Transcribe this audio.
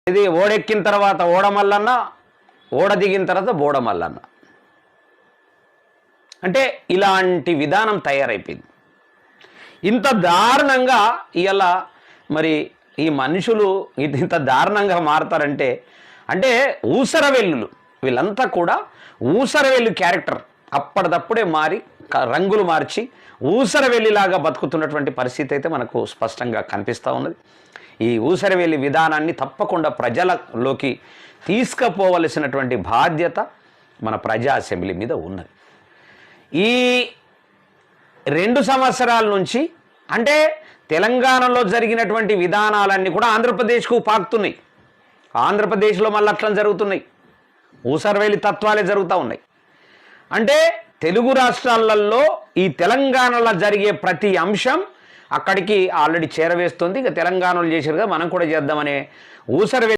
ఇది ఓడెక్కిన తర్వాత ఓడమల్లన్న, ఓడ దిగిన తర్వాత బోడమల్లన్న. అంటే ఇలాంటి విధానం తయారైపోయింది. ఇంత దారుణంగా ఇవాళ మరి ఈ మనుషులు ఇంత దారుణంగా మారతారంటే, అంటే ఊసరవెల్లులు వీళ్ళంతా కూడా ఊసరవెల్లు క్యారెక్టర్ అప్పటిదప్పుడే మారి రంగులు మార్చి ఊసరవెల్లిలాగా బతుకుతున్నటువంటి పరిస్థితి అయితే మనకు స్పష్టంగా కనిపిస్తూ ఉన్నది. ఈ ఊసరవెల్లి విధానాన్ని తప్పకుండా ప్రజలలోకి తీసుకుపోవలసినటువంటి బాధ్యత మన ప్రజా అసెంబ్లీ మీద ఉన్నది. ఈ 2 సంవత్సరాల నుంచి అంటే తెలంగాణలో జరిగినటువంటి విధానాలన్నీ కూడా ఆంధ్రప్రదేశ్కు పాకుతున్నాయి. ఆంధ్రప్రదేశ్లో మళ్ళీ అట్లా జరుగుతున్నాయి. ఊసరవెల్లి తత్వాలే జరుగుతూ ఉన్నాయి. అంటే తెలుగు రాష్ట్రాలలో ఈ తెలంగాణలో జరిగే ప్రతి అంశం అక్కడికి ఆల్రెడీ చేరవేస్తుంది. ఇక తెలంగాణలో చేసారుగా మనం కూడా చేద్దామనే ఊసరవెల్లి